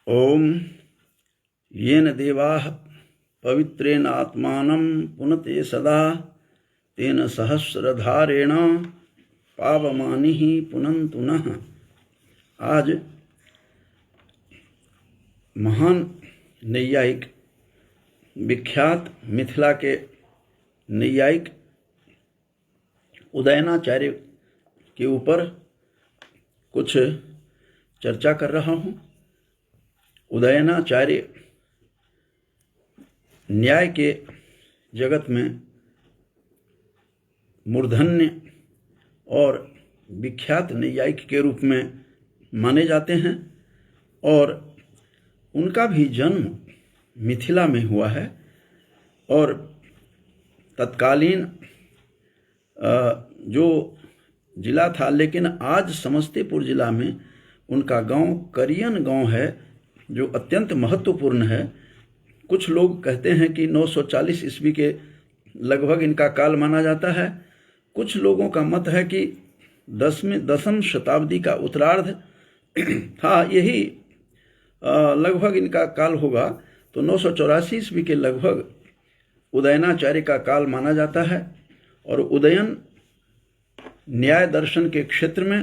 ओम येन देवाः पवित्रेण आत्मानं पुनते सदा तेन सहस्रधारेण पावमानि पुनन्तु नः। आज महान नैयायिक, विख्यात मिथिला के नैयायिक उदयनाचार्य के ऊपर कुछ चर्चा कर रहा हूँ। उदयनाचार्य न्याय के जगत में मूर्धन्य और विख्यात नैयायिक के रूप में माने जाते हैं और उनका भी जन्म मिथिला में हुआ है और तत्कालीन जो जिला था, लेकिन आज समस्तीपुर जिला में उनका गांव करियन गांव है, जो अत्यंत महत्वपूर्ण है। कुछ लोग कहते हैं कि 940 ईस्वी के लगभग इनका काल माना जाता है। कुछ लोगों का मत है कि 10वीं शताब्दी का उत्तरार्ध था, यही लगभग इनका काल होगा। तो 984 ईस्वी के लगभग उदयनाचार्य का काल माना जाता है। और उदयन न्याय दर्शन के क्षेत्र में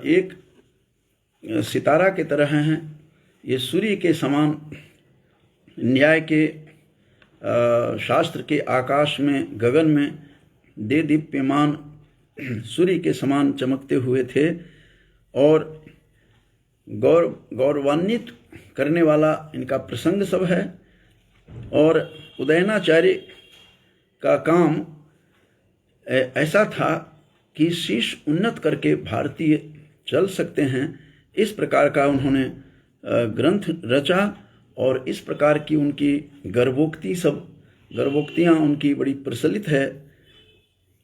एक सितारा के तरह हैं। ये सूर्य के समान न्याय के शास्त्र के आकाश में, गगन में दे दीप्यमान सूर्य के समान चमकते हुए थे और गौरवान्वित करने वाला इनका प्रसंग सब है। और उदयनाचार्य का काम ऐसा था कि शीश उन्नत करके भारतीय चल सकते हैं, इस प्रकार का उन्होंने ग्रंथ रचा। और इस प्रकार की उनकी गर्भोक्तियाँ उनकी बड़ी प्रचलित है।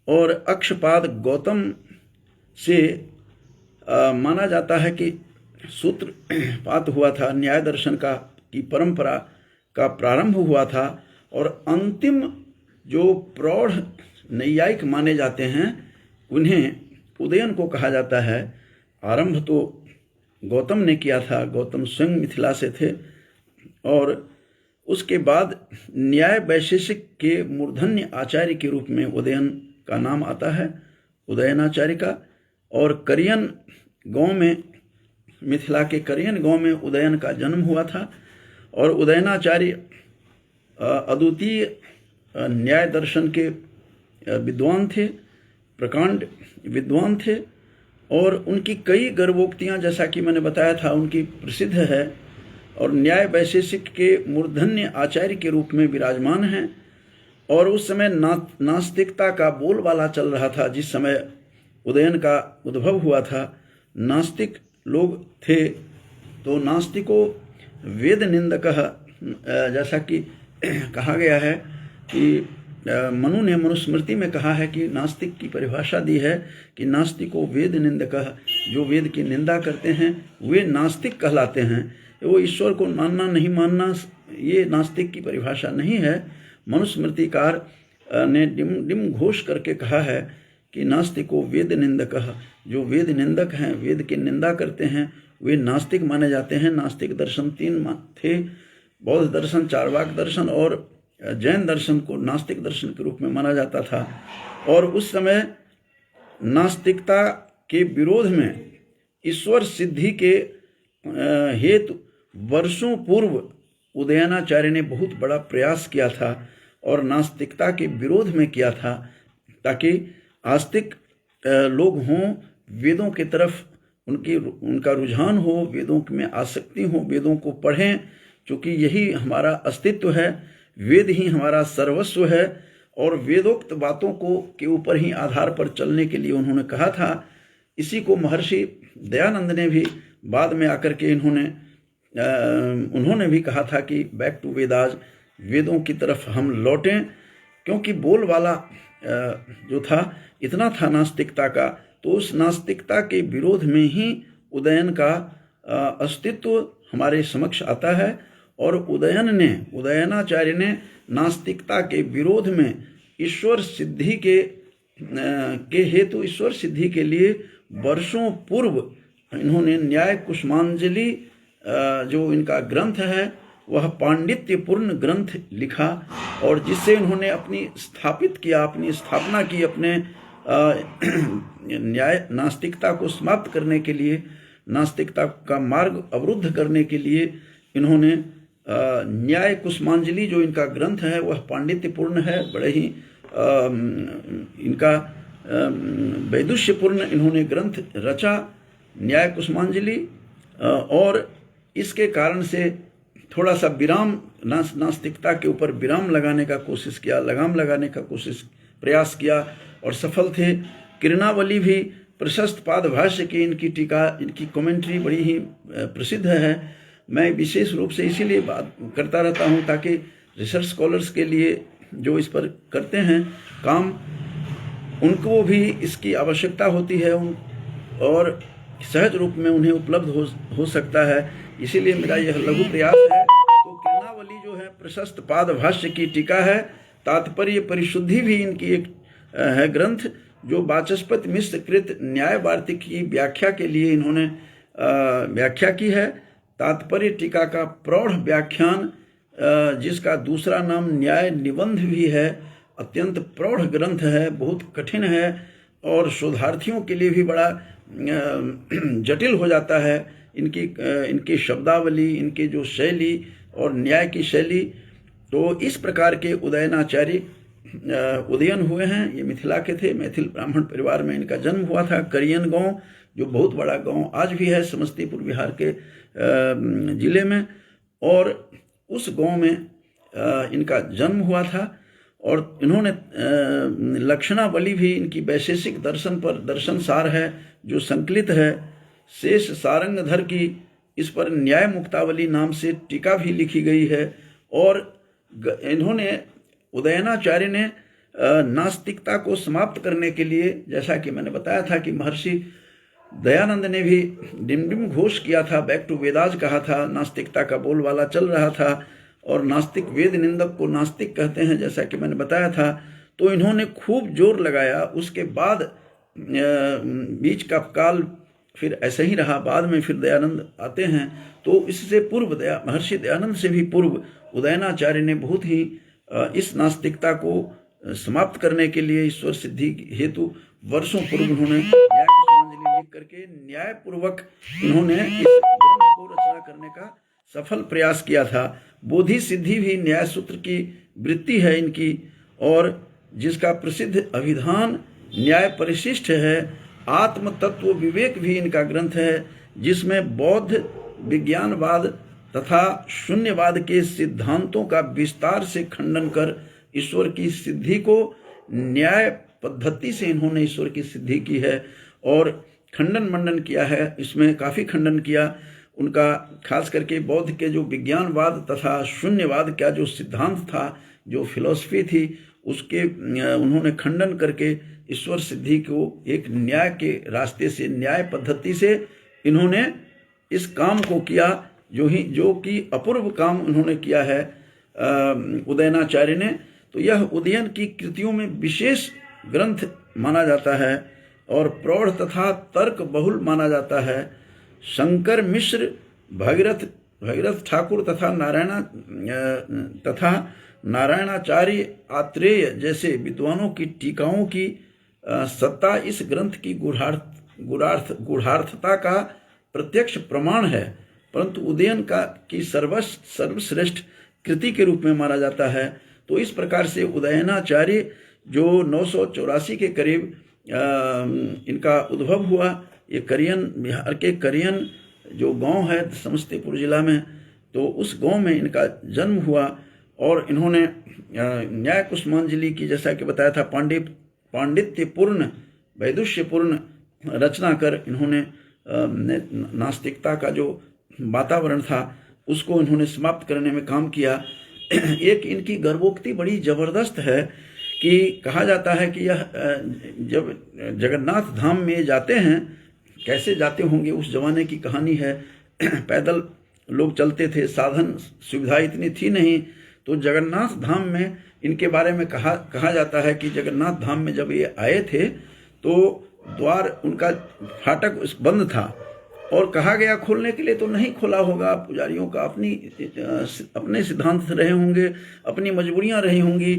और अक्षपाद गौतम से माना जाता है कि सूत्रपात हुआ था, न्याय दर्शन की परंपरा का प्रारंभ हुआ था। और अंतिम जो प्रौढ़ नैयायिक माने जाते हैं, उन्हें उदयन को कहा जाता है। आरंभ तो गौतम ने किया था, गौतम स्वयं मिथिला से थे। और उसके बाद न्याय वैशेषिक के मूर्धन्य आचार्य के रूप में उदयन का नाम आता है, उदयनाचार्य का। और करियन गांव में, मिथिला के करियन गांव में उदयन का जन्म हुआ था। और उदयनाचार्य अद्वितीय न्याय दर्शन के विद्वान थे, प्रकांड विद्वान थे। और उनकी कई गर्भोक्तियाँ, जैसा कि मैंने बताया था, उनकी प्रसिद्ध है और न्याय वैशेषिक के मूर्धन्य आचार्य के रूप में विराजमान हैं। और उस समय नास्तिकता का बोलबाला चल रहा था। जिस समय उदयन का उद्भव हुआ था, नास्तिक लोग थे। तो नास्तिको वेद निंदकः, जैसा कि कहा गया है कि मनु ने मनुस्मृति में कहा है कि नास्तिक की परिभाषा दी है कि नास्तिको वेद निंदकः, जो वेद की निंदा करते हैं वे नास्तिक कहलाते हैं। वो ईश्वर को मानना नहीं मानना, ये नास्तिक की परिभाषा नहीं है। मनुस्मृतिकार ने डिम घोष करके कहा है कि नास्तिको वेद निंदकः, जो वेद निंदक हैं, वेद की निंदा करते हैं, वे नास्तिक माने जाते हैं। नास्तिक दर्शन 3 थे, बौद्ध दर्शन, चार्वाक दर्शन और जैन दर्शन को नास्तिक दर्शन के रूप में माना जाता था। और उस समय नास्तिकता के विरोध में ईश्वर सिद्धि के हेतु वर्षों पूर्व उदयनाचार्य ने बहुत बड़ा प्रयास किया था और नास्तिकता के विरोध में किया था, ताकि आस्तिक लोग हों, वेदों की तरफ उनका रुझान हो, वेदों में आसक्ति हो, वेदों को पढ़ें, क्योंकि यही हमारा अस्तित्व है, वेद ही हमारा सर्वस्व है। और वेदोक्त बातों के ऊपर ही आधार पर चलने के लिए उन्होंने कहा था। इसी को महर्षि दयानंद ने भी बाद में आकर के उन्होंने भी कहा था कि बैक टू वेदास, वेदों की तरफ हम लौटें। क्योंकि बोलबाला जो था इतना था नास्तिकता का, तो उस नास्तिकता के विरोध में ही उदयन का अस्तित्व हमारे समक्ष आता है। और उदयनाचार्य ने नास्तिकता के विरोध में ईश्वर सिद्धि के हेतु, ईश्वर सिद्धि के लिए वर्षों पूर्व इन्होंने न्याय कुसुमांजलि जो इनका ग्रंथ है वह पांडित्यपूर्ण ग्रंथ लिखा, और जिससे इन्होंने अपनी स्थापना की अपने न्याय नास्तिकता को समाप्त करने के लिए, नास्तिकता का मार्ग अवरुद्ध करने के लिए इन्होंने न्याय कुसुमांजलि जो इनका ग्रंथ है वह पांडित्यपूर्ण है, बड़े ही इनका वैदुष्यपूर्ण इन्होंने ग्रंथ रचा न्याय कुसुमांजलि। और इसके कारण से थोड़ा सा विराम नास्तिकता के ऊपर विराम लगाने का कोशिश किया, लगाम लगाने का प्रयास किया और सफल थे। किरणावली भी प्रशस्त पादभाष्य की इनकी टीका, इनकी कमेंट्री बड़ी ही प्रसिद्ध है। मैं विशेष रूप से इसीलिए बात करता रहता हूँ ताकि रिसर्च स्कॉलर्स के लिए जो इस पर करते हैं काम, उनको भी इसकी आवश्यकता होती है और सहज रूप में उन्हें उपलब्ध हो सकता है। इसीलिए मेरा यह लघु प्रयास है। तो किरणावली जो है प्रशस्त पादभाष्य की टीका है। तात्पर्य परिशुद्धि भी इनकी एक है ग्रंथ, जो वाचस्पति मिश्र कृत न्याय वार्तिक की व्याख्या के लिए इन्होंने व्याख्या की है। तात्पर्य टीका का प्रौढ़ व्याख्यान, जिसका दूसरा नाम न्याय निबंध भी है, अत्यंत प्रौढ़ ग्रंथ है, बहुत कठिन है और शोधार्थियों के लिए भी बड़ा जटिल हो जाता है। इनकी शब्दावली, इनकी जो शैली और न्याय की शैली। तो इस प्रकार के उदयनाचार्य उदयन हुए हैं। ये मिथिला के थे, मैथिल ब्राह्मण परिवार में इनका जन्म हुआ था। करियन गांव जो बहुत बड़ा गांव आज भी है समस्तीपुर बिहार के जिले में, और उस गांव में इनका जन्म हुआ था। और इन्होंने लक्षणावली भी इनकी वैशेषिक दर्शन पर दर्शन सार है जो संकलित है। शेष सारंगधर की इस पर न्याय मुक्तावली नाम से टीका भी लिखी गई है। और इन्होंने उदयनाचार्य ने नास्तिकता को समाप्त करने के लिए, जैसा कि मैंने बताया था कि महर्षि दयानंद ने भी डिमडिम घोष किया था, बैक टू वेदास कहा था, नास्तिकता का बोलबाला चल रहा था और नास्तिक वेद निंदक को नास्तिक कहते हैं, जैसा कि मैंने बताया था। तो इन्होंने खूब जोर लगाया। उसके बाद बीच का काल फिर ऐसे ही रहा, बाद में फिर दयानंद आते हैं। तो इससे पूर्व महर्षि दयानंद से भी पूर्व उदयनाचार्य ने बहुत ही इस नास्तिकता को समाप्त करने के लिए ईश्वर सिद्धि हेतु वर्षों पूर्व उन्होंने न्याय कुसुमांजलि लिख करके न्यायपूर्वक इन्होंने इस ग्रंथ को रचना करने का सफल प्रयास किया था। बोधि सिद्धि भी न्याय सूत्र की वृत्ति है इनकी, और जिसका प्रसिद्ध अभिधान न्याय परिशिष्ट है। आत्म तत्व विवेक भी इनका ग्रंथ है, जिसमें बौद्ध विज्ञानवाद तथा शून्यवाद के सिद्धांतों का विस्तार से खंडन कर ईश्वर की सिद्धि को न्याय पद्धति से इन्होंने ईश्वर की सिद्धि की है और खंडन मंडन किया है। इसमें काफ़ी खंडन किया उनका, खास करके बौद्ध के जो विज्ञानवाद तथा शून्यवाद का जो सिद्धांत था, जो फिलॉसफी थी, उसके उन्होंने खंडन करके ईश्वर सिद्धि को एक न्याय के रास्ते से, न्याय पद्धति से इन्होंने इस काम को किया, जो कि अपूर्व काम उन्होंने किया है उदयनाचार्य ने। तो यह उदयन की कृतियों में विशेष ग्रंथ माना जाता है और प्रौढ़ तथा तर्क बहुल माना जाता है। शंकर मिश्र, भगीरथ ठाकुर तथा नारायणाचार्य आत्रेय जैसे विद्वानों की टीकाओं की सत्ता इस ग्रंथ की गूढ़ार्थता का प्रत्यक्ष प्रमाण है, परंतु उदयन की सर्वश्रेष्ठ कृति के रूप में माना जाता है। तो इस प्रकार से उदयनाचार्य जो 984 के करीब इनका उद्भव हुआ, ये करियन, बिहार के करियन जो गांव है समस्तीपुर जिला में, तो उस गांव में इनका जन्म हुआ और इन्होंने न्याय कुसुमांजलि की, जैसा कि बताया था, पांडित्यपूर्ण वैदुष्यपूर्ण रचना कर इन्होंने नास्तिकता का जो वातावरण था उसको इन्होंने समाप्त करने में काम किया। एक इनकी गर्भोक्ति बड़ी जबरदस्त है कि कहा जाता है कि यह जब जगन्नाथ धाम में जाते हैं, कैसे जाते होंगे, उस जमाने की कहानी है। पैदल लोग चलते थे, साधन सुविधा इतनी थी नहीं। तो जगन्नाथ धाम में इनके बारे में कहा जाता है कि जगन्नाथ धाम में जब ये आए थे तो द्वार, उनका फाटक बंद था और कहा गया खोलने के लिए तो नहीं खोला होगा। पुजारियों का अपने सिद्धांत रहे होंगे, अपनी मजबूरियां रही होंगी,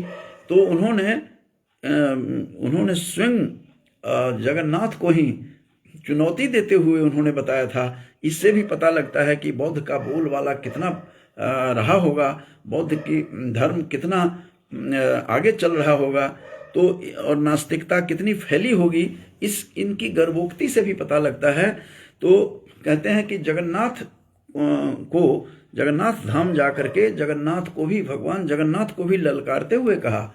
तो उन्होंने स्वयं जगन्नाथ को ही चुनौती देते हुए उन्होंने बताया था। इससे भी पता लगता है कि बौद्ध का बोलबाला कितना रहा होगा, बौद्ध की धर्म कितना आगे चल रहा होगा, तो और नास्तिकता कितनी फैली होगी, इनकी गर्भोक्ति से भी पता लगता है। तो कहते हैं कि जगन्नाथ धाम जाकर के भगवान जगन्नाथ को भी ललकारते हुए कहा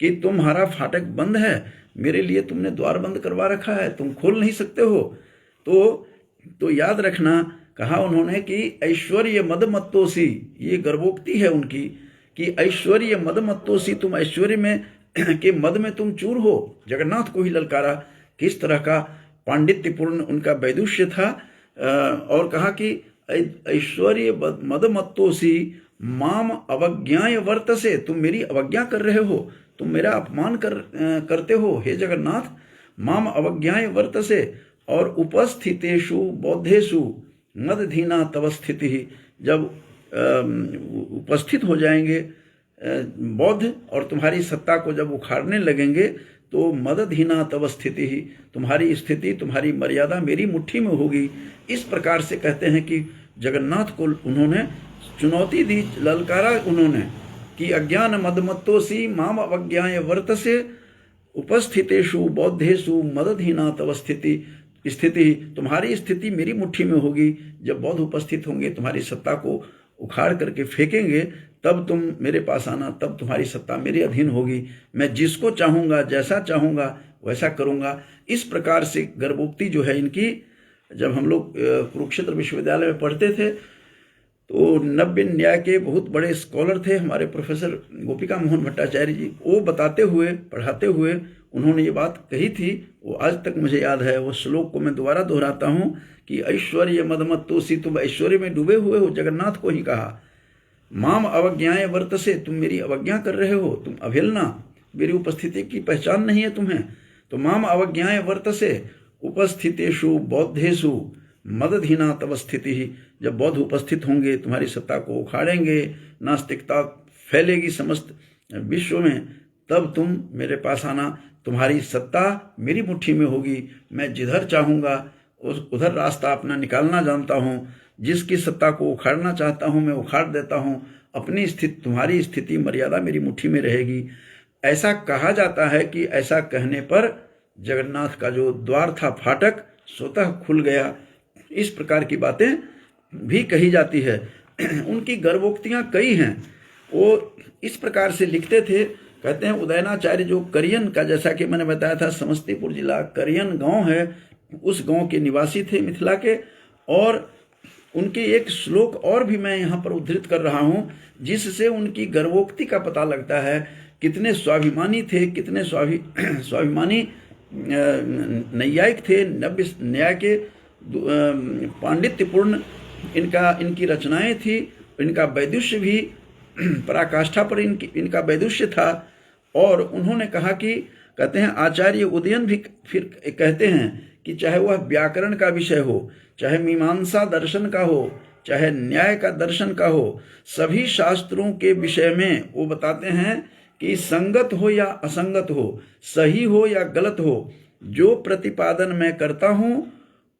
कि तुम्हारा फाटक बंद है, मेरे लिए तुमने द्वार बंद करवा रखा है, तुम खोल नहीं सकते हो। तो याद रखना, कहा उन्होंने कि ऐश्वर्य मदमत्तोसी, ये गर्भोक्ति है उनकी कि ऐश्वर्य मदमत्तोसी, तुम ऐश्वर्य में के मद में तुम चूर हो। जगन्नाथ को ही ललकारा, किस तरह का पांडित्यपूर्ण उनका वैदुष्य था। और कहा कि ऐश्वर्य मदमत्तोसी माम अवज्ञाय वर्तसे, तुम मेरी अवज्ञा कर रहे हो, तुम मेरा अपमान करते हो हे जगन्नाथ। माम अवज्ञाय वर्तसे, और उपस्थितेषु बौद्धेषु मदधीना तव स्थिति, जब उपस्थित हो जाएंगे बौद्ध और तुम्हारी सत्ता को जब उखाड़ने लगेंगे, तो मदधीना तव स्थिति, तुम्हारी स्थिति, तुम्हारी मर्यादा मेरी मुट्ठी में होगी। इस प्रकार से कहते हैं कि जगन्नाथ को उन्होंने चुनौती दी, ललकारा उन्होंने कि अज्ञान मदमत्तोसी माम अवज्ञाय वर्तसे उपस्थितेषु बौद्धेषु मदधीना तव स्थिति, तुम्हारी स्थिति मेरी मुट्ठी में होगी। जब बौद्ध उपस्थित होंगे, तुम्हारी सत्ता को उखाड़ करके फेंकेंगे, तब तुम मेरे पास आना, तब तुम्हारी सत्ता मेरे अधीन होगी। मैं जिसको चाहूँगा, जैसा चाहूँगा वैसा करूँगा। इस प्रकार से गर्भोक्ति जो है इनकी, जब हम लोग कुरुक्षेत्र विश्वविद्यालय में पढ़ते थे, तो नव्य न्याय के बहुत बड़े स्कॉलर थे हमारे प्रोफेसर गोपिका मोहन भट्टाचार्य जी। वो बताते हुए, पढ़ाते हुए उन्होंने ये बात कही थी, वो आज तक मुझे याद है। वो श्लोक को मैं दोबारा दोहराता हूँ कि ऐश्वर्य मदमत्तोसी, तुम ऐश्वर्य में डूबे हुए हो। जगन्नाथ को ही कहा, माम अवज्ञाय वर्तसे, तुम मेरी अवज्ञा कर रहे हो, तुम अवहेलना, मेरी उपस्थिति की पहचान नहीं है तुम्हें। तो माम अवज्ञाय वर्तसे उपस्थितेषु बौद्धेषु मदधीना तव स्थिति, जब बौद्ध उपस्थित होंगे, तुम्हारी सत्ता को उखाड़ेंगे, नास्तिकता फैलेगी समस्त विश्व में, तब तुम मेरे पास आना, तुम्हारी सत्ता मेरी मुट्ठी में होगी। मैं जिधर चाहूँगा उधर रास्ता अपना निकालना जानता हूँ, जिसकी सत्ता को उखाड़ना चाहता हूँ मैं उखाड़ देता हूँ। अपनी स्थिति, तुम्हारी स्थिति मर्यादा मेरी मुट्ठी में रहेगी। ऐसा कहा जाता है कि ऐसा कहने पर जगन्नाथ का जो द्वार था, फाटक, स्वतः खुल गया। इस प्रकार की बातें भी कही जाती है। उनकी गर्भोक्तियाँ कई हैं। वो इस प्रकार से लिखते थे, कहते हैं उदयनाचार्य जो करियन का, जैसा कि मैंने बताया था, समस्तीपुर जिला करियन गांव है, उस गांव के निवासी थे मिथिला के। और उनके एक श्लोक और भी मैं यहाँ पर उद्धृत कर रहा हूँ, जिससे उनकी गर्भोक्ति का पता लगता है। कितने स्वाभिमानी थे, कितने स्वाभिमानी नैयायिक थे, नव्य न्याय के पांडित्यपूर्ण इनकी रचनाएं थी। इनका वैदुष्य भी पराकाष्ठा पर इनका वैदुष्य था। और उन्होंने कहा कि, कहते हैं आचार्य उदयन भी फिर कहते हैं कि चाहे वह व्याकरण का विषय हो, चाहे मीमांसा दर्शन का हो, चाहे न्याय का दर्शन का हो, सभी शास्त्रों के विषय में वो बताते हैं कि संगत हो या असंगत हो, सही हो या गलत हो, जो प्रतिपादन मैं करता हूँ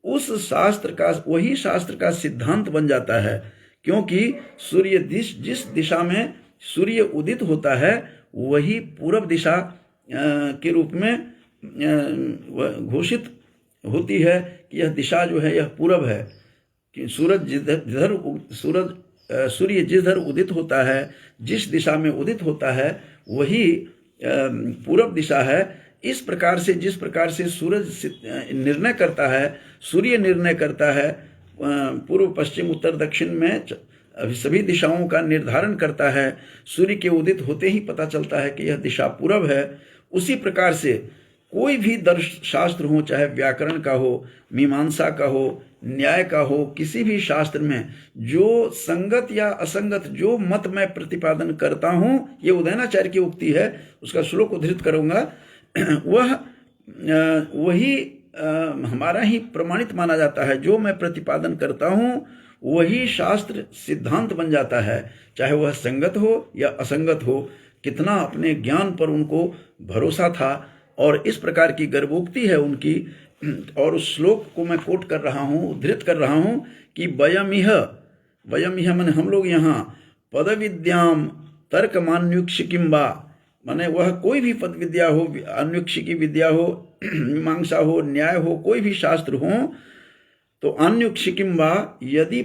उस शास्त्र का, वही शास्त्र का सिद्धांत बन जाता है। क्योंकि सूर्य जिस दिशा में सूर्य उदित होता है, वही पूर्व दिशा के रूप में घोषित होती है कि यह दिशा जो है यह पूर्व है। कि सूर्य जिधर उदित होता है, जिस दिशा में उदित होता है, वही पूर्व दिशा है। इस प्रकार से, जिस प्रकार से सूरज निर्णय करता है, सूर्य निर्णय करता है, पूर्व पश्चिम उत्तर दक्षिण में सभी दिशाओं का निर्धारण करता है, सूर्य के उदित होते ही पता चलता है कि यह दिशा पूर्व है। उसी प्रकार से कोई भी शास्त्र हो, चाहे व्याकरण का हो, मीमांसा का हो, न्याय का हो, किसी भी शास्त्र में जो संगत या असंगत जो मत मैं प्रतिपादन करता हूँ, ये उदयनाचार्य की उक्ति है, उसका श्लोक उद्धृत करूंगा, वही हमारा ही प्रमाणित माना जाता है। जो मैं प्रतिपादन करता हूँ वही शास्त्र सिद्धांत बन जाता है, चाहे वह संगत हो या असंगत हो। कितना अपने ज्ञान पर उनको भरोसा था, और इस प्रकार की गर्भोक्ति है उनकी। और उस श्लोक को मैं कोट कर रहा हूँ, उद्धृत कर रहा हूँ कि वयमिह मन हम लोग यहाँ पद विद्याम तर्क मान्युक्षिकिम्बा, माने वह कोई भी पद विद्या हो, अन्युक्षिकी विद्या हो, मीमांसा हो, न्याय हो, कोई भी शास्त्र हो, तो अन्युक्षिकिम्बा यदि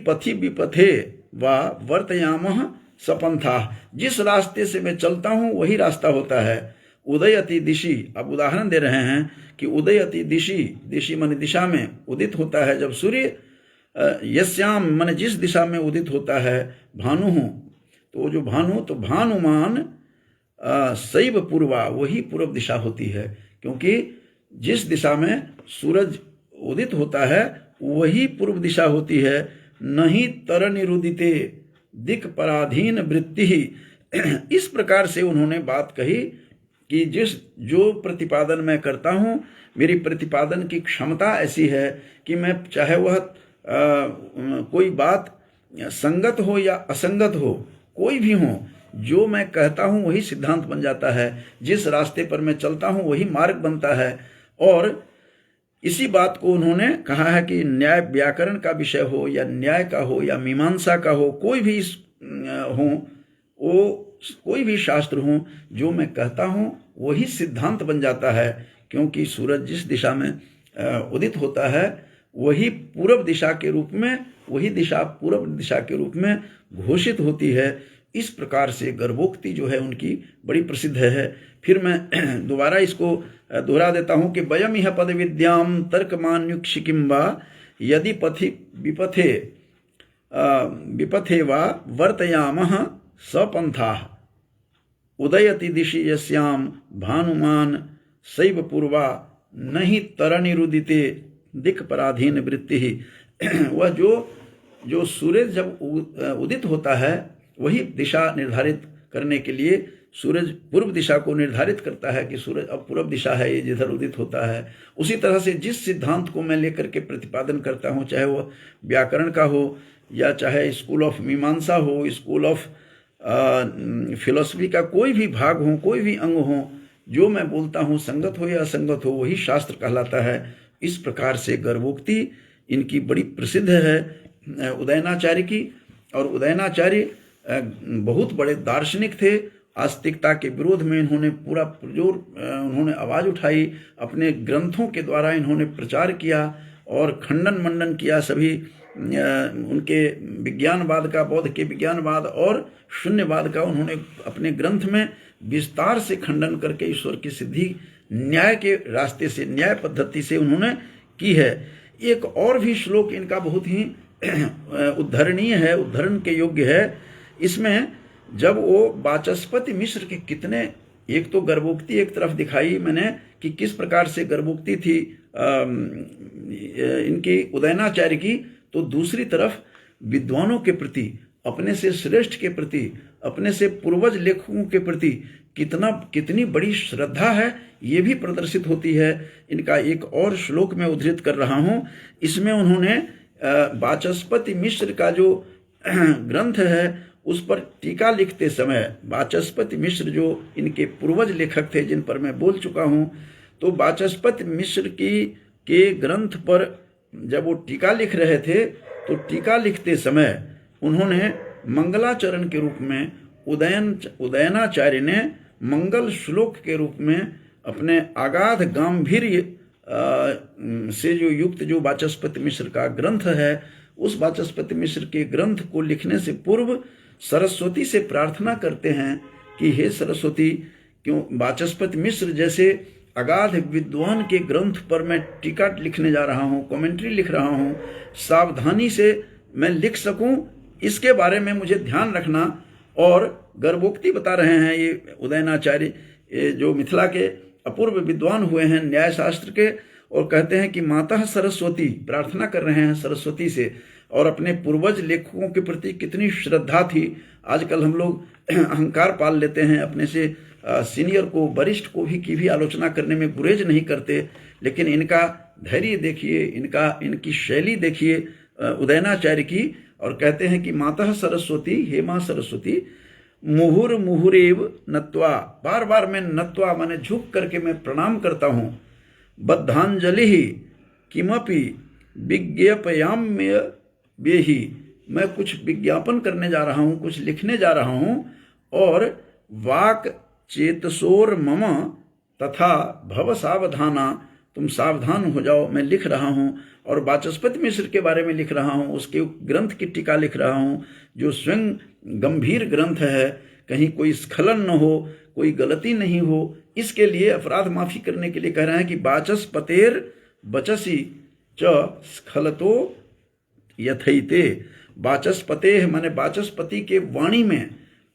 पथि विपथे वा वर्तयामः सपंथा, जिस रास्ते से मैं चलता हूँ वही रास्ता होता है। उदयति दिशि, अब उदाहरण दे रहे हैं कि उदयति दिशि, दिशि माने दिशा में उदित होता है जब सूर्य, यस्याम माने जिस दिशा में उदित होता है, भानु, तो जो भानु, तो भानुमान शैव पूर्वा, वही पूर्व दिशा होती है, क्योंकि जिस दिशा में सूरज उदित होता है वही पूर्व दिशा होती है। नहीं तरनिरुदिते दिक् पराधीन वृत्ति। इस प्रकार से उन्होंने बात कही कि जो प्रतिपादन मैं करता हूँ, मेरी प्रतिपादन की क्षमता ऐसी है कि मैं चाहे वह कोई बात संगत हो या असंगत हो, कोई भी हो, जो मैं कहता हूँ वही सिद्धांत बन जाता है। जिस रास्ते पर मैं चलता हूँ वही मार्ग बनता है। और इसी बात को उन्होंने कहा है कि न्याय व्याकरण का विषय हो या न्याय का हो या मीमांसा का हो, कोई भी हो, वो कोई भी शास्त्र हो, जो मैं कहता हूँ वही सिद्धांत बन जाता है, क्योंकि सूरज जिस दिशा में उदित होता है वही पूर्व दिशा के रूप में, वही दिशा पूर्व दिशा के रूप में घोषित होती है। इस प्रकार से गर्भोक्ति जो है उनकी बड़ी प्रसिद्ध है। फिर मैं दोबारा इसको दोहरा देता हूँ कि वयमिह पद विद्याम तर्कमान्युक्षिकिम्बा यदि पथि विपथे वा वर्तयामः सपंथाः उदयति दिशि यस्याम भानुमान शैव पूर्वा नहीं तरनिरुदिते दिक् पराधीन वृत्ति। वह जो सूरज जब उदित होता है वही दिशा निर्धारित करने के लिए सूरज पूर्व दिशा को निर्धारित करता है कि सूरज अब पूर्व दिशा है, ये जिधर उदित होता है। उसी तरह से जिस सिद्धांत को मैं लेकर के प्रतिपादन करता हूँ, चाहे वो व्याकरण का हो या चाहे स्कूल ऑफ मीमांसा हो, स्कूल ऑफ फिलॉसफी का कोई भी भाग हो, कोई भी अंग हो, जो मैं बोलता हूँ संगत हो या असंगत हो, वही शास्त्र कहलाता है। इस प्रकार से गर्भोक्ति इनकी बड़ी प्रसिद्ध है उदयनाचार्य की। और उदयनाचार्य बहुत बड़े दार्शनिक थे। आस्तिकता के विरोध में इन्होंने पूरा पुरजोर उन्होंने आवाज़ उठाई, अपने ग्रंथों के द्वारा इन्होंने प्रचार किया और खंडन मंडन किया सभी उनके विज्ञानवाद का, बौद्ध के विज्ञानवाद और शून्यवाद का उन्होंने अपने ग्रंथ में विस्तार से खंडन करके ईश्वर की सिद्धि न्याय के रास्ते से, न्याय पद्धति से उन्होंने की है। एक और भी श्लोक इनका बहुत ही उद्धरणीय है, उद्धरण के योग्य है। इसमें जब वो वाचस्पति मिश्र के कितने, एक तो गर्भोक्ति एक तरफ दिखाई मैंने कि किस प्रकार से गर्भोक्ति थी इनकी उदयनाचार्य की, तो दूसरी तरफ विद्वानों के प्रति, अपने से श्रेष्ठ के प्रति, अपने से पूर्वज लेखकों के प्रति कितनी बड़ी श्रद्धा है, ये भी प्रदर्शित होती है। इनका एक और श्लोक मैं उद्धृत कर रहा हूँ। इसमें उन्होंने वाचस्पति मिश्र का जो ग्रंथ है उस पर टीका लिखते समय, वाचस्पति मिश्र जो इनके पूर्वज लेखक थे जिन पर मैं बोल चुका हूँ, तो वाचस्पति मिश्र के ग्रंथ पर जब वो टीका लिख रहे थे तो टीका लिखते समय उन्होंने मंगलाचरण के रूप में उदयनाचार्य ने मंगल श्लोक के रूप में अपने अगाध गांभीर्य से जो युक्त जो वाचस्पति मिश्र का ग्रंथ है, उस वाचस्पति मिश्र के ग्रंथ को लिखने से पूर्व सरस्वती से प्रार्थना करते हैं कि हे सरस्वती, क्यों वाचस्पति मिश्र जैसे अगाध विद्वान के ग्रंथ पर मैं टीका लिखने जा रहा हूँ, कमेंट्री लिख रहा हूँ, सावधानी से मैं लिख सकूं, इसके बारे में मुझे ध्यान रखना। और गर्भोक्ति बता रहे हैं ये उदयनाचार्य जो मिथिला के अपूर्व विद्वान हुए हैं न्याय शास्त्र के, और कहते हैं कि माता सरस्वती, प्रार्थना कर रहे हैं सरस्वती से, और अपने पूर्वज लेखकों के प्रति कितनी श्रद्धा थी। आजकल हम लोग अहंकार पाल लेते हैं, अपने से सीनियर को, वरिष्ठ को भी की भी आलोचना करने में गुरेज नहीं करते, लेकिन इनका धैर्य देखिए, इनकी शैली देखिए उदयनाचार्य की। और कहते हैं कि मातः सरस्वती, हे माँ सरस्वती, मुहुरेव नत्वा, बार बार मैं नत्वा माने झुक करके मैं प्रणाम करता हूँ, बद्धांजलि किमपि विज्ञापयाम्य बेहि, मैं कुछ विज्ञापन करने जा रहा हूँ, कुछ लिखने जा रहा हूँ, और वाक चेतसोर मम तथा भव सावधाना, तुम सावधान हो जाओ, मैं लिख रहा हूँ। और वाचस्पति मिश्र के बारे में लिख रहा हूँ, उसके ग्रंथ की टीका लिख रहा हूँ, जो स्वयं गंभीर ग्रंथ है, कहीं कोई स्खलन न हो, कोई गलती नहीं हो, इसके लिए अपराध माफी करने के लिए कह रहे हैं कि वाचस्पतेर वचसी च स्खलतो यथैते। वाचस्पते माने वाचस्पति के वाणी में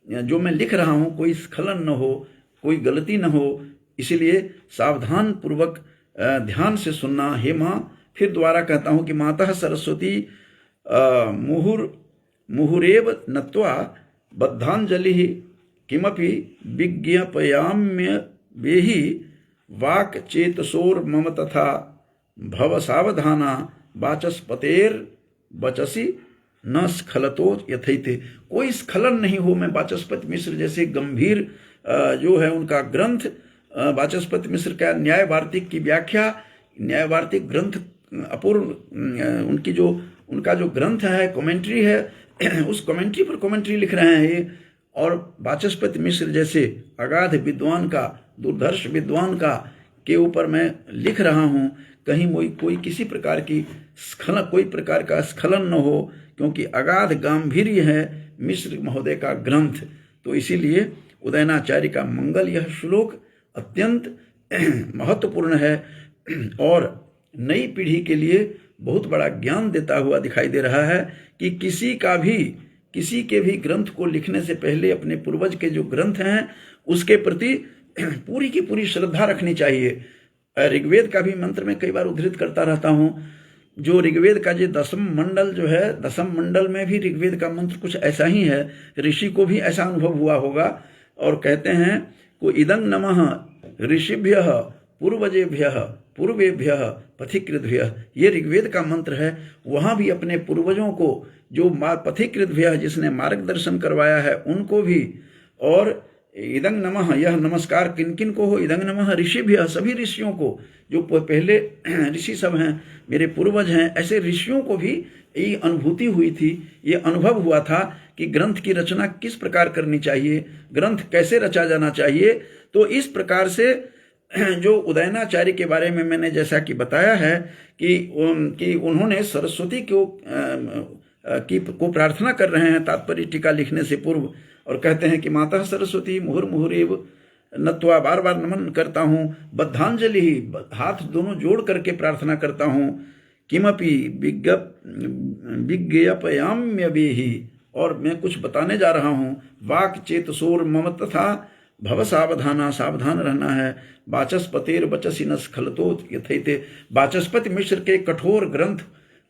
जो मैं लिख रहा हूँ कोई स्खलन न हो, कोई गलती न हो, इसलिए सावधान पूर्वक ध्यान से सुनना। हे माँ, फिर दोबारा कहता हूँ कि माता सरस्वती मुहुरेव नत्वा बद्धांजलि किमपि विज्ञापयाम्य बेहि, वाक चेतसोर मम तथा भव सावधाना, वाचस्पतेर वचसी न स्खलतो यथैते। कोई स्खलन नहीं हो, मैं वाचस्पति मिश्र जैसे गंभीर जो है उनका ग्रंथ, वाचस्पति मिश्र का न्याय वार्तिक की व्याख्या, न्याय वार्तिक ग्रंथ अपूर्व, उनका जो ग्रंथ है, कमेंट्री है, उस कमेंट्री पर कमेंट्री लिख रहे हैं ये। और वाचस्पति मिश्र जैसे अगाध विद्वान का, दुर्धर्ष विद्वान का के ऊपर मैं लिख रहा हूँ, कहीं कोई किसी प्रकार की स्खलन, कोई प्रकार का स्खलन न हो, क्योंकि अगाध गांभीर्य है मिश्र महोदय का ग्रंथ। तो इसीलिए उदयनाचार्य का मंगल यह श्लोक अत्यंत महत्वपूर्ण है और नई पीढ़ी के लिए बहुत बड़ा ज्ञान देता हुआ दिखाई दे रहा है कि किसी के भी ग्रंथ को लिखने से पहले अपने पूर्वज के जो ग्रंथ हैं उसके प्रति पूरी की पूरी श्रद्धा रखनी चाहिए। ऋग्वेद का भी मंत्र में कई बार उद्धृत करता रहता हूँ। जो ऋग्वेद का जो 10वां मंडल जो है, 10वां मंडल में भी ऋग्वेद का मंत्र कुछ ऐसा ही है। ऋषि को भी ऐसा अनुभव हुआ होगा और कहते हैं को इदं नमः ऋषिभ्यः पूर्वजेभ्यः पूर्वेभ्यः पथिकृतभ्यः, ये ऋग्वेद का मंत्र है। वहाँ भी अपने पूर्वजों को जो पथिकृतभ्यः, जिसने मार्गदर्शन करवाया है उनको भी, और इदं नमः, यह नमस्कार किन किन को हो, इदं नमः ऋषिभ्यः, सभी ऋषियों को, जो पहले ऋषि सब हैं मेरे पूर्वज हैं, ऐसे ऋषियों को भी ये अनुभूति हुई थी, ये अनुभव हुआ था कि ग्रंथ की रचना किस प्रकार करनी चाहिए, ग्रंथ कैसे रचा जाना चाहिए। तो इस प्रकार से जो उदयनाचार्य के बारे में मैंने जैसा कि बताया है कि उन्होंने सरस्वती को प्रार्थना कर रहे हैं तात्पर्य टीका लिखने से पूर्व, और कहते हैं कि माता सरस्वती मुहुरेव नत्वा, बार बार नमन करता हूँ, बद्धांजलि ही, हाथ दोनों जोड़ करके प्रार्थना करता हूँ, किमपि विज्ञापयाम्य बेहि, और मैं कुछ बताने जा रहा हूँ, वाक चेतसोर मम तथा भव सावधाना, सावधान रहना है, वाचस्पतेर वचसी न स्खलतो यथैते। वाचस्पति मिश्र के कठोर ग्रंथ,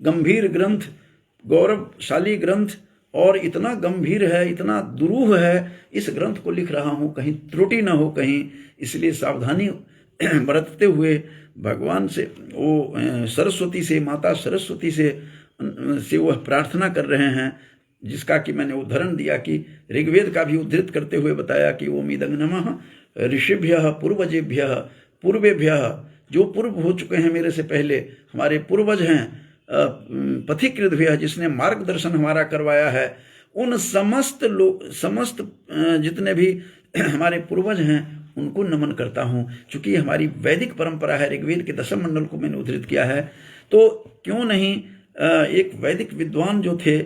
गंभीर ग्रंथ, गौरवशाली ग्रंथ, और इतना गंभीर है, इतना दुरूह है, इस ग्रंथ को लिख रहा हूँ, कहीं त्रुटि न हो कहीं, इसलिए सावधानी बरतते हुए भगवान से, वो सरस्वती से, माता सरस्वती से वह प्रार्थना कर रहे हैं, जिसका कि मैंने उदाहरण दिया कि ऋग्वेद का भी उद्धृत करते हुए बताया कि ओम इदं नमः ऋषिभ्यः पूर्वजेभ्यः पूर्वेभ्यः, जो पूर्व हो चुके हैं मेरे से पहले, हमारे पूर्वज हैं, पथिकृतभ्यः, जिसने मार्गदर्शन हमारा करवाया है, उन समस्त जितने भी हमारे पूर्वज हैं उनको नमन करता हूँ। चूंकि हमारी वैदिक परंपरा है, ऋग्वेद के 10वें मंडल को मैंने उद्धृत किया है, तो क्यों नहीं एक वैदिक विद्वान जो थे,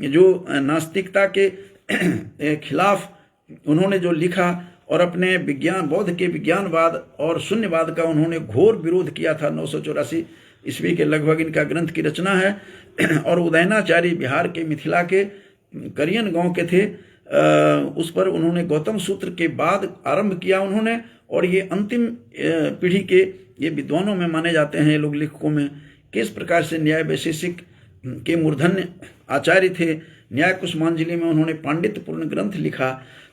जो नास्तिकता के खिलाफ उन्होंने जो लिखा और अपने बौद्ध के विज्ञानवाद और शून्यवाद का उन्होंने घोर विरोध किया था। 984 ईस्वी के लगभग इनका ग्रंथ की रचना है। और उदयनाचार्य बिहार के मिथिला के करियन गांव के थे, उस पर उन्होंने गौतम सूत्र के बाद आरंभ किया उन्होंने, और ये अंतिम पीढ़ी के ये विद्वानों में माने जाते हैं, ये लोग लेखकों में। किस प्रकार से न्याय वैशेषिक के मूर्धन्य आचार्य थे, न्याय कुसुमांजलि में उन्होंने पांडित्यपूर्ण ग्रंथ लिखा।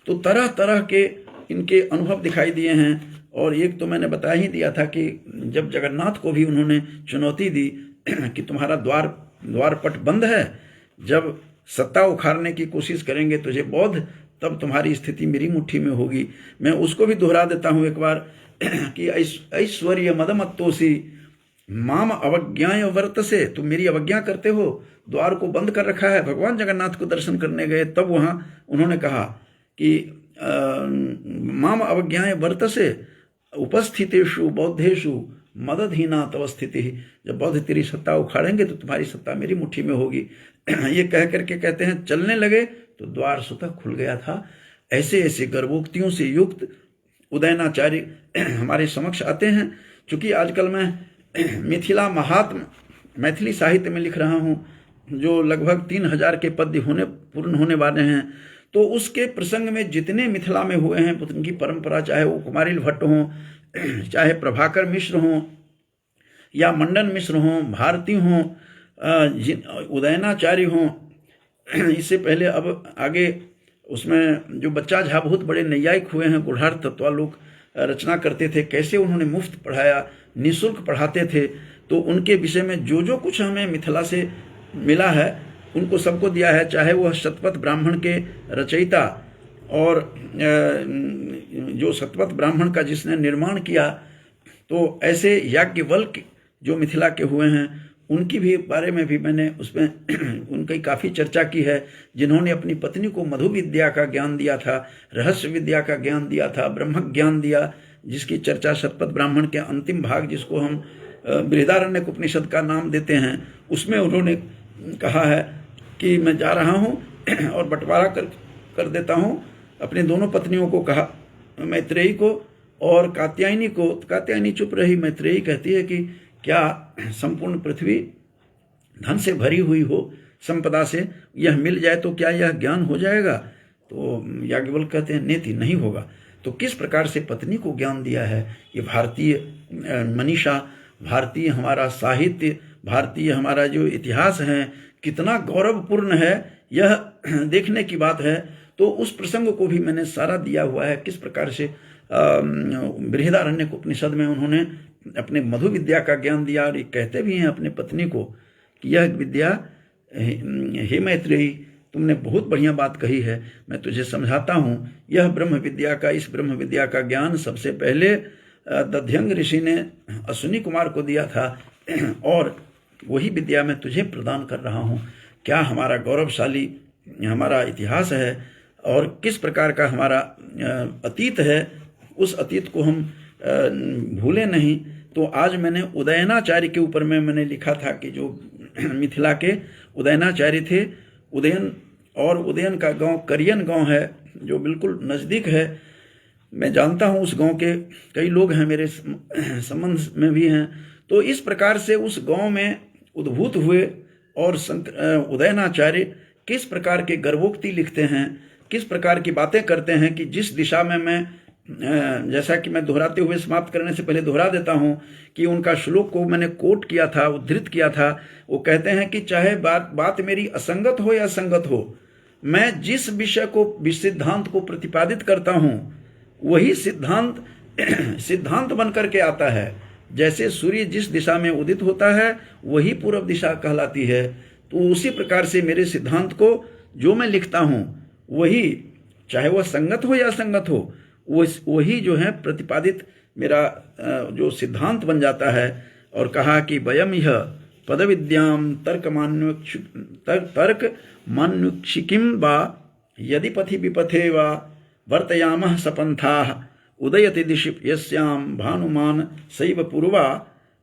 तो तरह तरह के इनके अनुभव दिखाई दिए हैं, और एक तो मैंने बता ही दिया था कि जब जगन्नाथ को भी उन्होंने चुनौती दी कि तुम्हारा द्वारपट बंद है, जब सत्ता उखाड़ने की कोशिश करेंगे तुझे बौद्ध, तब तुम्हारी स्थिति मेरी मुट्ठी में होगी। मैं उसको भी दोहरा देता हूं एक बार कि ऐश्वर्य मदमत्तोसी माम अवज्ञाय वर्त से, तुम मेरी अवज्ञा करते हो, द्वार को बंद कर रखा है। भगवान जगन्नाथ को दर्शन करने गए तब वहां उन्होंने कहा कि माम अवज्ञाय वर्त से उपस्थितेषु बौद्धेषु मदधीना तव स्थिति, जब बौद्ध तेरी सत्ता उखाड़ेंगे तो तुम्हारी सत्ता मेरी मुट्ठी में होगी। ये कह करके कहते हैं चलने लगे तो द्वार स्वतः खुल गया था। ऐसे ऐसे गर्भोक्तियों से युक्त उदयनाचार्य हमारे समक्ष आते हैं। चूंकि आजकल मैं मिथिला महात्म मैथिली साहित्य में लिख रहा हूँ, जो लगभग 3000 के पद्य पूर्ण होने वाले हैं, तो उसके प्रसंग में जितने मिथिला में हुए हैं उनकी परंपरा, चाहे वो कुमारिल भट्ट हों, चाहे प्रभाकर मिश्र हों या मंडन मिश्र हों, भारती हों, उदयनाचार्य हों, इससे पहले अब आगे उसमें जो बच्चा झा बहुत बड़े नैयायिक हुए हैं, गुढ़ार तत्वालोक रचना करते थे, कैसे उन्होंने मुफ्त पढ़ाया, निःशुल्क पढ़ाते थे। तो उनके विषय में जो जो कुछ हमें मिथिला से मिला है उनको सबको दिया है, चाहे वह शतपथ ब्राह्मण के रचयिता और जो शतपथ ब्राह्मण का जिसने निर्माण किया, तो ऐसे याज्ञवल्क्य जो मिथिला के हुए हैं उनकी भी बारे में भी मैंने उसमें उनकी काफ़ी चर्चा की है, जिन्होंने अपनी पत्नी को मधु विद्या का ज्ञान दिया था, रहस्य विद्या का ज्ञान दिया था, ब्रह्म ज्ञान दिया, जिसकी चर्चा शतपथ ब्राह्मण के अंतिम भाग, जिसको हम बृहदारण्यक उपनिषद का नाम देते हैं, उसमें उन्होंने कहा है कि मैं जा रहा हूँ और बंटवारा कर देता हूँ। अपनी दोनों पत्नियों को कहा, मैत्रेयी को और कात्यायनी को। कात्यायनी चुप रही। मैत्रेयी कहती है कि क्या संपूर्ण पृथ्वी धन से भरी हुई हो, संपदा से, यह मिल जाए तो क्या यह ज्ञान हो जाएगा? तो याज्ञवल्क्य कहते हैं नेति, नहीं होगा। तो किस प्रकार से पत्नी को ज्ञान दिया है, ये भारतीय मनीषा, भारतीय हमारा साहित्य, भारतीय हमारा जो इतिहास है कितना गौरवपूर्ण है, यह देखने की बात है। तो उस प्रसंग को भी मैंने सारा दिया हुआ है, किस प्रकार से बृहदारण्यक उपनिषद में उन्होंने अपने मधु विद्या का ज्ञान दिया। और ये कहते भी हैं अपने पत्नी को कि यह विद्या, हे मैत्रेयी, तुमने बहुत बढ़िया बात कही है, मैं तुझे समझाता हूँ। यह ब्रह्म विद्या का, इस ब्रह्म विद्या का ज्ञान सबसे पहले दध्यंग ऋषि ने अश्विनी कुमार को दिया था और वही विद्या मैं तुझे प्रदान कर रहा हूँ। क्या हमारा गौरवशाली हमारा इतिहास है और किस प्रकार का हमारा अतीत है, उस अतीत को हम भूले नहीं। तो आज मैंने उदयनाचार्य के ऊपर में मैंने लिखा था कि जो मिथिला के उदयनाचार्य थे, उदयन, और उदयन का गांव करियन गांव है जो बिल्कुल नज़दीक है। मैं जानता हूं उस गांव के कई लोग हैं, मेरे संबंध में भी हैं। तो इस प्रकार से उस गांव में उद्भूत हुए और उदयनाचार्य किस प्रकार के गर्भोक्ति लिखते हैं, किस प्रकार की बातें करते हैं कि जिस दिशा में मैं, जैसा कि मैं दोहराते हुए समाप्त करने से पहले दोहरा देता हूं कि उनका श्लोक को मैंने कोट किया था, उद्धृत किया था। वो कहते हैं कि चाहे बात मेरी असंगत हो या संगत हो, मैं जिस विषय को, सिद्धांत को प्रतिपादित करता हूं, वही सिद्धांत बन करके आता है। जैसे सूर्य जिस दिशा में उदित होता है वही पूर्व दिशा कहलाती है। तो उसी प्रकार से मेरे सिद्धांत को जो मैं लिखता हूं वही, चाहे वह संगत हो या असंगत हो, वही जो है प्रतिपादित मेरा जो सिद्धांत बन जाता है। और कहा कि वयम यह पद विद्याम तर्क मान्युक्षिकिम वा यदि पथि विपथे वा वर्तयामः सपन्थाः उदयति दिशि यस्याम भानुमान सैव पूर्वा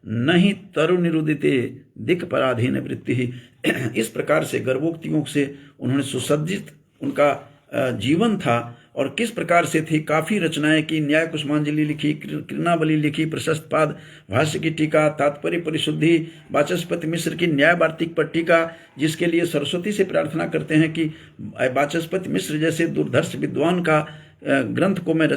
नहीं तरुनिरुदिते दिक् पराधीन वृत्ति। इस प्रकार से गर्भोक्तियों से उन्होंने सुसज्जित उनका जीवन था और किस प्रकार से थी। काफ़ी रचनाएं की, न्याय कुसुमांजलि लिखी, कृणावली लिखी, प्रशस्त पाद भाष्य की टीका, तात्पर्य परिशुद्धि, वाचस्पति मिश्र की न्याय वार्तिक पर टीका, जिसके लिए सरस्वती से प्रार्थना करते हैं कि वाचस्पति मिश्र जैसे दुर्धर्ष विद्वान का ग्रंथ को मैं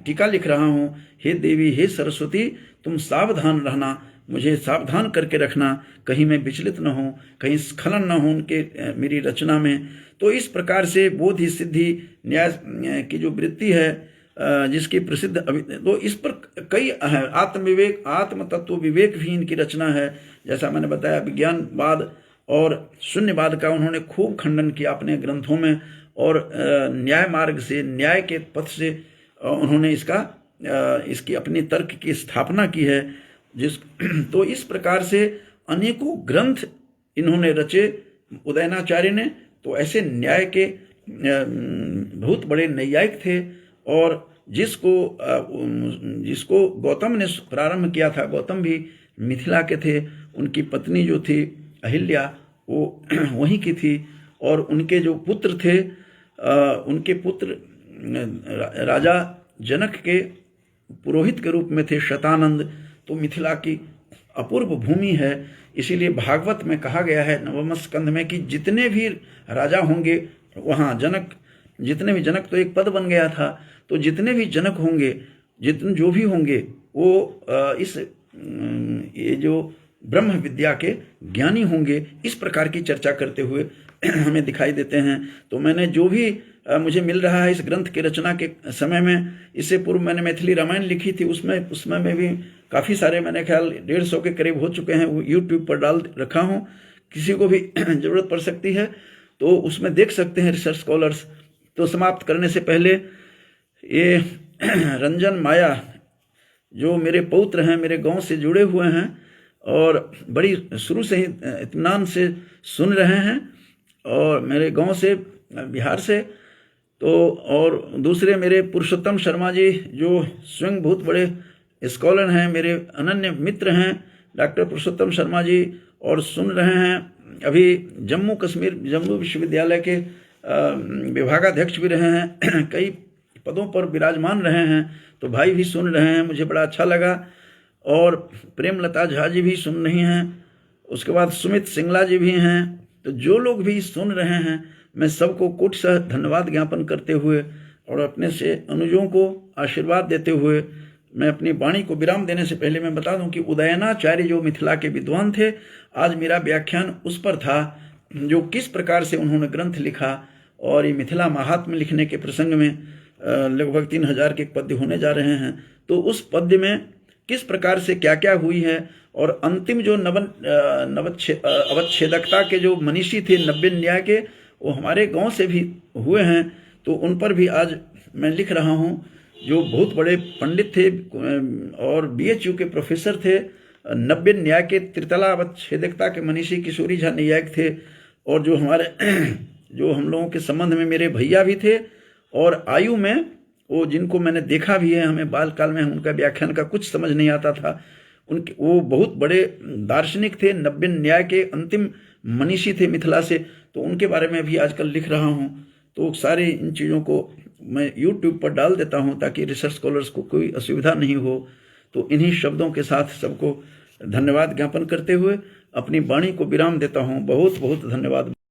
टीका लिख रहा हूँ। हे देवी, हे सरस्वती, तुम सावधान रहना, मुझे सावधान करके रखना, कहीं मैं विचलित न हूँ, कहीं स्खलन न हो उनके मेरी रचना में। तो इस प्रकार से बोधि सिद्धि न्याय की जो वृत्ति है जिसकी प्रसिद्ध तो इस पर कई आत्मविवेक, आत्म तत्व विवेक भी इनकी रचना है। जैसा मैंने बताया, विज्ञानवाद और शून्यवाद का उन्होंने खूब खंडन किया अपने ग्रंथों में, और न्याय मार्ग से, न्याय के पथ से उन्होंने इसकी अपनी तर्क की स्थापना की है। तो इस प्रकार से अनेकों ग्रंथ इन्होंने रचे उदयनाचार्य ने। तो ऐसे न्याय के बहुत बड़े नैयायिक थे, और जिसको गौतम ने प्रारंभ किया था। गौतम भी मिथिला के थे, उनकी पत्नी जो थी अहिल्या वो वहीं की थी, और उनके जो पुत्र थे, उनके पुत्र राजा जनक के पुरोहित के रूप में थे शतानंद। तो मिथिला की अपूर्व भूमि है, इसीलिए भागवत में कहा गया है नवम स्कंध में कि जितने भी राजा होंगे वहाँ जनक तो एक पद बन गया था, तो जितने भी जनक होंगे, जो भी होंगे वो ये जो ब्रह्म विद्या के ज्ञानी होंगे, इस प्रकार की चर्चा करते हुए हमें दिखाई देते हैं। तो मैंने जो भी मुझे मिल रहा है इस ग्रंथ की रचना के समय में, इससे पूर्व मैंने मैथिली रामायण लिखी थी, उसमें में भी काफ़ी सारे, मैंने ख्याल 150 के करीब हो चुके हैं, वो यूट्यूब पर डाल रखा हूँ, किसी को भी ज़रूरत पड़ सकती है तो उसमें देख सकते हैं रिसर्च स्कॉलर्स। तो समाप्त करने से पहले, ये रंजन माया जो मेरे पौत्र हैं, मेरे गांव से जुड़े हुए हैं और बड़ी शुरू से ही इत्मीनान से सुन रहे हैं, और मेरे गांव से, बिहार से, तो और दूसरे मेरे पुरुषोत्तम शर्मा जी जो स्वयं बहुत बड़े स्कॉलर हैं, मेरे अनन्य मित्र हैं डॉक्टर पुरुषोत्तम शर्मा जी, और सुन रहे हैं, अभी जम्मू विश्वविद्यालय के विभागाध्यक्ष भी रहे हैं, कई पदों पर विराजमान रहे हैं। तो भाई भी सुन रहे हैं, मुझे बड़ा अच्छा लगा। और प्रेमलता झा जी भी सुन रही हैं, उसके बाद सुमित सिंगला जी भी हैं। तो जो लोग भी सुन रहे हैं, मैं सबको कोटि धन्यवाद ज्ञापन करते हुए और अपने से अनुजों को आशीर्वाद देते हुए, मैं अपनी वाणी को विराम देने से पहले मैं बता दूं कि उदयनाचार्य जो मिथिला के विद्वान थे, आज मेरा व्याख्यान उस पर था जो किस प्रकार से उन्होंने ग्रंथ लिखा। और ये मिथिला महात्म्य लिखने के प्रसंग में लगभग 3000 के पद्य होने जा रहे हैं। तो उस पद्य में किस प्रकार से क्या क्या हुई है, और अंतिम जो अवच्छेदकता के जो मनीषी थे 90 न्याय के, वो हमारे गांव से भी हुए हैं। तो उन पर भी आज मैं लिख रहा हूं, जो बहुत बड़े पंडित थे और BHU के प्रोफेसर थे, 90 न्याय के त्रितला अवच्छेदकता के मनीषी किशोरी झा न्यायिक थे, और जो हम लोगों के संबंध में मेरे भैया भी थे, और आयु में वो जिनको मैंने देखा भी है, हमें बालकाल में उनका व्याख्यान का कुछ समझ नहीं आता था, वो बहुत बड़े दार्शनिक थे, 90 न्याय के अंतिम मनीषी थे मिथिला से। तो उनके बारे में भी आजकल लिख रहा हूँ। तो सारी इन चीज़ों को मैं YouTube पर डाल देता हूँ ताकि रिसर्च स्कॉलर्स को कोई असुविधा नहीं हो। तो इन्हीं शब्दों के साथ सबको धन्यवाद ज्ञापन करते हुए अपनी वाणी को विराम देता हूँ। बहुत बहुत धन्यवाद।